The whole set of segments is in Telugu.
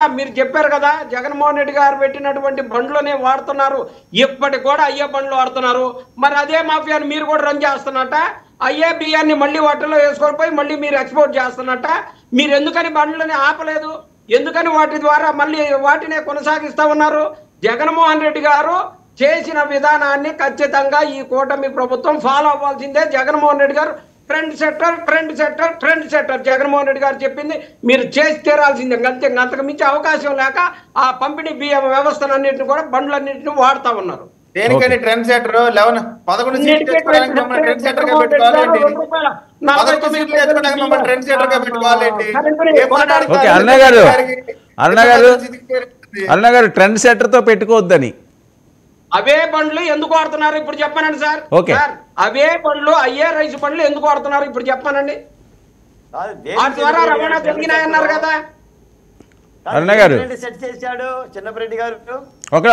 మీరు చెప్పారు కదా జగన్మోహన్ రెడ్డి గారు పెట్టినటువంటి బండ్లనే వాడుతున్నారు, ఇప్పటికి కూడా అయ్యే బండ్లు వాడుతున్నారు. మరి అదే మాఫియాని మీరు కూడా రన్ చేస్తున్నట్ట, అయ్యే బియ్యాన్ని మళ్ళీ వాటిలో వేసుకొని పోయి మళ్ళీ మీరు ఎక్స్పోర్ట్ చేస్తున్నట్ట. మీరు ఎందుకని బండ్లని ఆపలేదు? ఎందుకని వాటి ద్వారా మళ్ళీ వాటినే కొనసాగిస్తా ఉన్నారు? జగన్మోహన్ రెడ్డి గారు చేసిన విధానాన్ని ఖచ్చితంగా ఈ కూటమి ప్రభుత్వం ఫాలో అవ్వాల్సిందే. జగన్మోహన్ రెడ్డి గారు ట్రెండ్ సెట్టర్ జగన్మోహన్ రెడ్డి గారు చెప్పింది మీరు చేసి తీరాల్సిందే. అంతకు మించి అవకాశం లేక ఆ పంపిణీ బియ్యం వ్యవస్థలన్నింటినీ కూడా బండ్లన్నింటినీ వాడుతా ఉన్నారు. దేనికని ట్రెండ్ సెటర్ 11 సీట్లు తెచ్చుకోవడానికి మమ్మల్ని ట్రెండ్ సెటర్ గా పెట్టుకోవాలండి. 11 సీట్లు తెచ్చుకోవడానికి మమ్మల్ని ట్రెండ్ సెటర్ గా పెట్టుకోవాలండి. అరుణ గారు ట్రెండ్ సెటర్ తో పెట్టుకోవద్దని అవే బండ్లు ఎందుకు వాడుతున్నారు ఇప్పుడు చెప్పానండి సార్. సార్ అవే బండ్లు అయ్యే రైస్ బండ్లు ఎందుకు వాడుతున్నారు ఇప్పుడు చెప్పానండి. వాటి ద్వారా రవాణా జరిగినాయన్నారు కదా. అరుణ గారు ఒక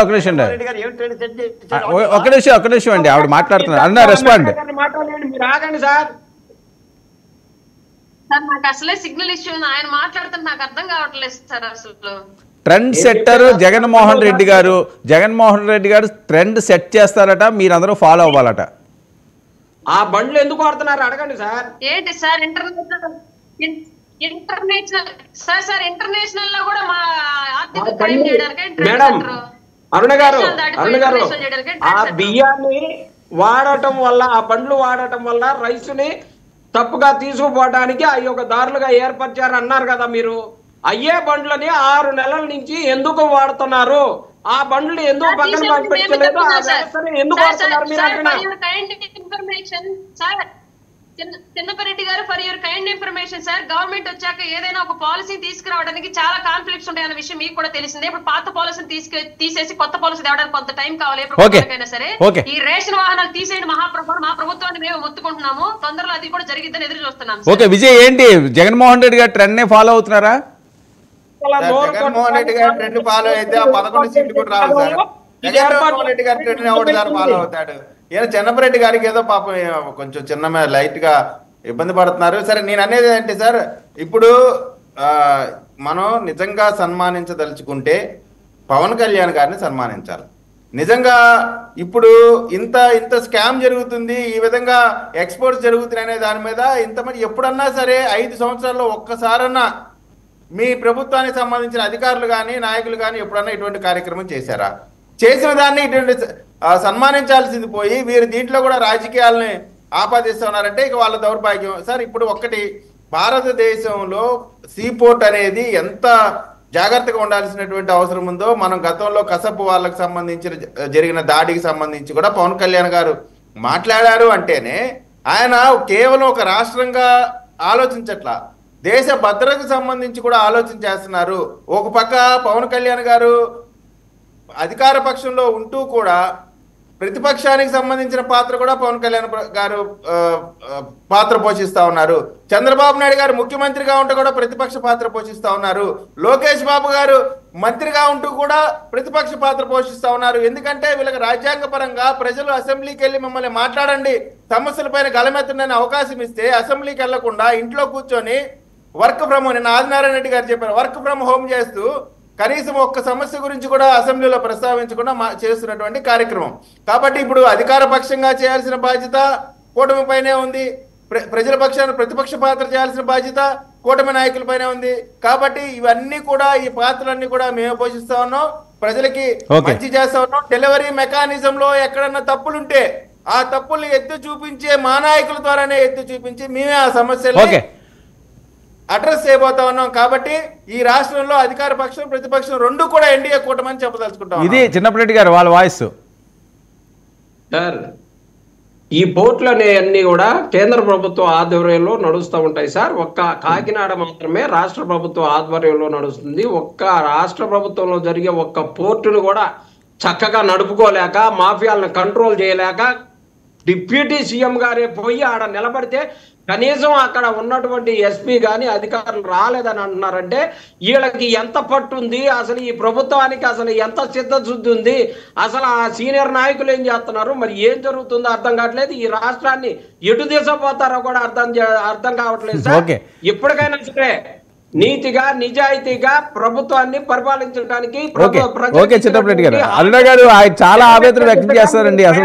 నిమిషం అండి, ఆవిడ మాట్లాడుతున్నారు. అరుణ రెస్పాండ్ మీరు ఆగండి సార్. నాకు అసలే సిగ్నల్ ఇష్యూ ఉంది, ఆయన మాట్లాడుతుంటే నాకు అర్థం కావట్లేదు సార్. అసలు ట్రెండ్ సెట్టర్ జగన్మోహన్ రెడ్డి గారు ట్రెండ్ సెట్ చేస్తారట, మీరందరూ ఫాలో అవ్వాలట. ఆ బండ్లు ఎందుకు వాడుతున్నారు అడగండి సార్. ఏంటి సార్ ఇంటర్నేషనల్ లో కూడా మా ఆర్థిక క్రైమ్ చేయడానికి మేడం అరుణ గారు ఆ బియ్యాన్ని వాడటం వల్ల, ఆ బండ్లు వాడటం వల్ల రైసుని తప్పుగా తీసుకుపోవడానికి అవి ఒక దారులుగా ఏర్పరిచారు అన్నారు కదా మీరు. అయ్యే బండ్లని 6 నెలల నుంచి ఎందుకు వాడుతున్నారు? ఆ బండ్లు ఎందుకు పక్కన పంపించలేదు? ఆ వ్యవస్థని ఎందుకు వాడుతున్నారు మీరు అంటున్నారు. చిన్నపరెడ్డి గారు, for your kind information sir, government వచ్చాక ఏదైనా ఒక పాలసీ తీసుకురావడానికి చాలా కాన్ఫ్లిక్ట్స్ ఉంటాయన్న విషయం మీకు కూడా తెలిసిందే. ఇప్పుడు పాత పాలసీని తీసేసి కొత్త పాలసీ తేవడానికి కొంత టైం కావాలి ప్రభుత్వానికైనా సరే. ఈ రేషన్ వాహనాలు తీసేయండి మహాప్రభు, మా ప్రభుత్వాన్ని మేము మొత్తుకుంటున్నాము. తొందరలో అది కూడా జరిగిద్దని ఎదురు చూస్తున్నాం. ఓకే విజయ్, ఏంటి జగన్మోహన్ రెడ్డి గారు ట్రెండ్ నే ఫాలో అవుతున్నారా? జగన్మోహన్ రెడ్డి గారు ట్రెండ్ ఫాలో అయితే ఆ 11 సీట్లు కూడా రావు సార్. జగన్మోహన్ రెడ్డి గారు ట్రెండ్ ఎవరిదారు ఫాలో అవుతాడు? ఏదో చిన్నపరెడ్డి గారికి ఏదో పాపం కొంచెం చిన్న లైట్ గా ఇబ్బంది పడుతున్నారు. సరే నేను అనేది ఏంటి సార్, ఇప్పుడు మనం నిజంగా సన్మానించదలుచుకుంటే పవన్ కళ్యాణ్ గారిని సన్మానించాలి. నిజంగా ఇప్పుడు ఇంత స్కామ్ జరుగుతుంది, ఈ విధంగా ఎక్స్పోర్ట్స్ జరుగుతున్నాయనే దాని మీద ఇంతమంది ఎప్పుడన్నా సరే 5 సంవత్సరాల్లో ఒక్కసారన్నా మీ ప్రభుత్వానికి సంబంధించిన అధికారులు కానీ నాయకులు కానీ ఎప్పుడన్నా ఇటువంటి కార్యక్రమం చేశారా? చేసిన దాన్ని ఇటువంటి సన్మానించాల్సింది పోయి వీరు దీంట్లో కూడా రాజకీయాలని ఆపాదిస్తున్నారంటే ఇక వాళ్ళ దౌర్భాగ్యం సార్. ఇప్పుడు ఒక్కటి, భారతదేశంలో సీపోర్ట్ అనేది ఎంత జాగ్రత్తగా ఉండాల్సినటువంటి అవసరం ఉందో మనం గతంలో కసపు వాళ్ళకు సంబంధించిన జరిగిన దాడికి సంబంధించి కూడా పవన్ కళ్యాణ్ గారు మాట్లాడారు అంటేనే ఆయన కేవలం ఒక రాష్ట్రంగా ఆలోచించట్లా, దేశ భద్రతకు సంబంధించి కూడా ఆలోచన చేస్తున్నారు. ఒక పక్క పవన్ కళ్యాణ్ గారు అధికార పక్షంలో ఉంటూ కూడా ప్రతిపక్షానికి సంబంధించిన పాత్ర కూడా పవన్ కళ్యాణ్ గారు పాత్ర పోషిస్తా ఉన్నారు. చంద్రబాబు నాయుడు గారు ముఖ్యమంత్రిగా ఉంటూ కూడా ప్రతిపక్ష పాత్ర పోషిస్తా ఉన్నారు. లోకేష్ బాబు గారు మంత్రిగా ఉంటూ కూడా ప్రతిపక్ష పాత్ర పోషిస్తా ఉన్నారు. ఎందుకంటే వీళ్ళకి రాజ్యాంగ పరంగా ప్రజలు అసెంబ్లీకి వెళ్ళి మిమ్మల్ని మాట్లాడండి, సమస్యల పైన గలమెత్తని అవకాశం ఇస్తే అసెంబ్లీకి వెళ్లకుండా ఇంట్లో కూర్చొని వర్క్ ఫ్రమ్ హోమ్, నిన్న ఆదినారాయణ రెడ్డి గారు చెప్పారు, వర్క్ ఫ్రమ్ హోమ్ చేస్తూ కనీసం ఒక్క సమస్య గురించి కూడా అసెంబ్లీలో ప్రస్తావించకుండా చేస్తున్నటువంటి కార్యక్రమం. కాబట్టి ఇప్పుడు అధికార పక్షంగా చేయాల్సిన బాధ్యత కూటమి పైనే ఉంది, ప్రజల పక్షాన ప్రతిపక్ష పాత్ర చేయాల్సిన బాధ్యత కూటమి నాయకులపైనే ఉంది. కాబట్టి ఇవన్నీ కూడా, ఈ పాత్రలన్నీ కూడా మేము పోషిస్తా ఉన్నాం, ప్రజలకి మంచి చేస్తా ఉన్నాం. డెలివరీ మెకానిజం లో ఎక్కడన్నా తప్పులుంటే ఆ తప్పుల్ని ఎత్తి చూపించే మా నాయకుల ద్వారానే ఎత్తి చూపించి మేమే ఆ సమస్యల్ని అడ్రస్ చేయబోతా ఉన్నాం. కాబట్టి ఈ రాష్ట్రంలో అధికార పక్షం ప్రతిపక్షం రెండు కూడా ఎన్డీఏ కూటమని చెప్పదలుచుకుంటాం. ఇది చిన్నపరెడ్డి గారు వాళ్ళ వాయిస్. సార్ ఈ పోర్టులు అన్ని కూడా కేంద్ర ప్రభుత్వ ఆధ్వర్యంలో నడుస్తూ ఉంటాయి సార్. ఒక్క కాకినాడ మాత్రమే రాష్ట్ర ప్రభుత్వ ఆధ్వర్యంలో నడుస్తుంది. ఒక్క రాష్ట్ర ప్రభుత్వంలో జరిగే ఒక్క పోర్టును కూడా చక్కగా నడుపుకోలేక, మాఫియాలను కంట్రోల్ చేయలేక డిప్యూటీ సీఎం గారే పోయి ఆడ నిలబడితే కనీసం అక్కడ ఉన్నటువంటి ఎస్పీ కానీ అధికారులు రాలేదని అంటున్నారంటే వీళ్ళకి ఎంత పట్టుంది, అసలు ఈ ప్రభుత్వానికి అసలు ఎంత చిత్తశుద్ధి ఉంది, అసలు ఆ సీనియర్ నాయకులు ఏం చేస్తున్నారు, మరి ఏం జరుగుతుందో అర్థం కావట్లేదు. ఈ రాష్ట్రాన్ని ఎటు తీసుకుపోతారో కూడా అర్థం కావట్లేదు సార్. ఇప్పటికైనా సరే నీతిగా నిజాయితీగా ప్రభుత్వాన్ని పరిపాలించడానికి ఓకే చిన్నప్పరెడ్డి గారు అరుణ గారు ఆయన చాలా ఆవేదన వ్యక్తం చేస్తారండి అసలు